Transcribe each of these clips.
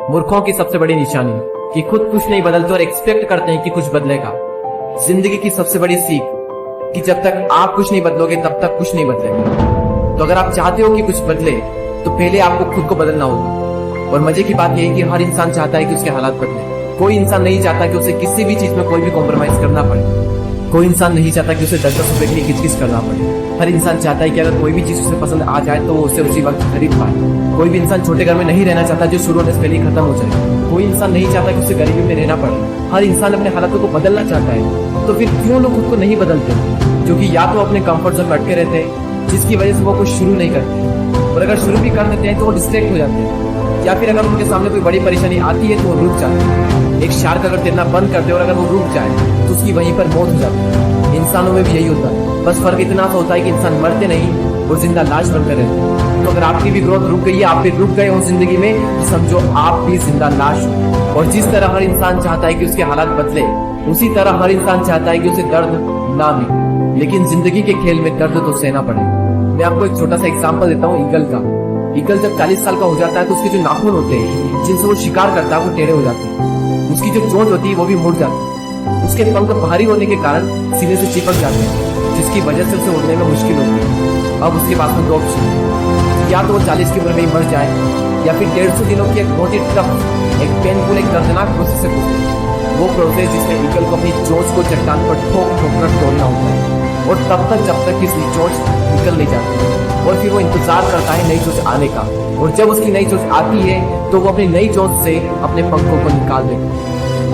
मूर्खों की सबसे बड़ी निशानी कि खुद कुछ नहीं बदलते और एक्सपेक्ट करते हैं कि कुछ बदलेगा। जिंदगी की सबसे बड़ी सीख कि जब तक आप कुछ नहीं बदलोगे तब तक कुछ नहीं बदलेगा। तो अगर आप चाहते हो कि कुछ बदले तो पहले आपको खुद को बदलना होगा। और मजे की बात यह है कि हर इंसान चाहता है कि उसके हालात बदले। कोई इंसान नहीं चाहता कि उसे किसी भी चीज में कोई भी कॉम्प्रोमाइज करना पड़े। कोई इंसान नहीं चाहता कि उसे 10-10 रुपए के लिए किचकिच करना पड़े। हर इंसान चाहता है कि अगर कोई भी चीज उसे पसंद आ जाए तो वो उसे उसी वक्त खरीद पाए। कोई भी इंसान छोटे घर में नहीं रहना चाहता जो शुरू होने से पहले खत्म हो जाए। कोई इंसान नहीं चाहता कि उसे गरीबी में रहना पड़े। हर इंसान अपने हालातों को बदलना चाहता है। तो फिर क्यों लोग खुद को नहीं बदलते? क्योंकि या तो अपने कंफर्ट जोन में अटके रहते हैं जिसकी वजह से वो कुछ शुरू नहीं करते, और अगर शुरू भी कर देते हैं तो वो डिस्ट्रैक्ट हो जाते हैं, या फिर अगर उनके सामने कोई बड़ी परेशानी आती है तो वो रुक जाते हैं। एक शार्क अगर तैरना बंद कर दे और अगर वो रुक जाए तो उसकी वहीं पर मौत हो जाती है। इंसानों में भी यही होता है, बस फर्क इतना सा होता है कि इंसान मरते नहीं और जिंदा लाश बनकर रहते हैं। तो अगर आपकी भी ग्रोथ रुक गई है, आप भी रुक गए हो जिंदगी में, तो समझो आप भी जिंदा लाश हो। और जिस तरह हर इंसान चाहता है कि उसके हालात बदले, उसी तरह हर इंसान चाहता है कि उसे दर्द ना मिले। लेकिन जिंदगी के खेल में दर्द तो सहना पड़ेगा। मैं आपको एक छोटा सा एग्जांपल देता हूँ ईगल का। ईगल जब 40 साल का हो जाता है तो उसके जो नाखून होते हैं जिनसे वो शिकार करता है वो टेढ़े हो जाते हैं। उसकी जो चोंच होती है वो भी मुड़ जाती है। उसके पंख भारी होने के कारण सीने से चिपक जाते हैं, जिसकी वजह से उसे उड़ने में मुश्किल होती है। अब उसके पास में दो ऑप्शन है, या तो वो 40 की उम्र में ही मर जाए, या फिर 150 दिनों की एक बहुत ही टफ, एक पेनफुल, एक दर्दनाक प्रोसेस से गुजरे। वो प्रोसेस जिसमें ईगल को अपनी चोंच को चट्टान पर ठोक ठोक कर तोड़ना होता है, और तब तक जब तक इसकी चोंच निकल नहीं जाती। और फिर वो इंतजार करता है नई चोंच आने का, और जब उसकी नई चोंच आती है तो वो अपनी नई चोंच से अपने पंखों को निकाल देता है।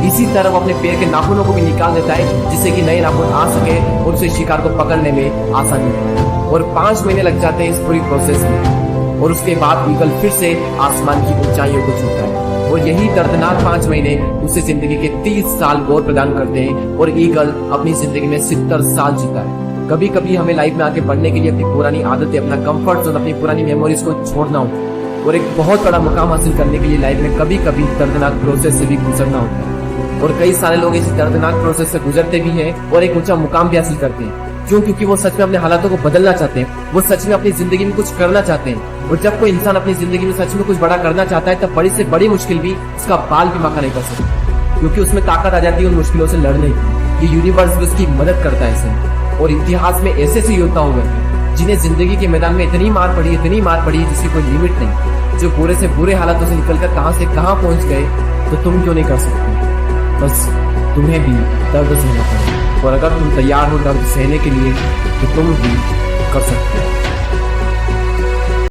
इसी तरह वो अपने पैर के नाखूनों को भी निकाल देता है जिससे कि नए नाखून आ सके और उसे शिकार को पकड़ने में आसानी हो। और 5 महीने लग जाते हैं इस पूरी प्रोसेस में, और उसके बाद ईगल फिर से आसमान की ऊंचाइयों को छूता है। और यही दर्दनाक 5 महीने उसे जिंदगी के 30 साल और प्रदान करते हैं, और ईगल अपनी जिंदगी में 70 साल जीता है। कभी कभी हमें लाइफ में आगे बढ़ने के लिए अपनी पुरानी आदतें, अपना कंफर्ट जोन, अपनी पुरानी मेमोरीज को छोड़ना होता है, और एक बहुत बड़ा मुकाम हासिल करने के लिए लाइफ में कभी कभी दर्दनाक प्रोसेस से भी गुजरना होता है। और कई सारे लोग इस दर्दनाक प्रोसेस से गुजरते भी हैं और एक ऊंचा मुकाम भी हासिल करते हैं। क्यों? क्योंकि वो सच में अपने हालातों को बदलना चाहते हैं, वो सच में अपनी जिंदगी में कुछ करना चाहते हैं। और जब कोई इंसान अपनी जिंदगी में सच में कुछ बड़ा करना चाहता है तब बड़ी से बड़ी मुश्किल भी उसका बाल भी बांका नहीं कर सकता, क्योंकि उसमें ताकत आ जाती है उन मुश्किलों से लड़ने की। ये यूनिवर्स भी उसकी मदद करता है इसे। और इतिहास में ऐसे ऐसे योद्धा हुए जिन्हें जिंदगी के मैदान में इतनी मार पड़ी जिसकी कोई लिमिट नहीं, जो बुरे से बुरे हालातों से निकलकर कहां से कहां पहुंच गए। तो तुम क्यों नहीं कर सकते? बस तुम्हें भी दर्द सहना पड़ेगा, और अगर तुम तैयार हो दर्द सहने के लिए तो तुम भी कर सकते हो।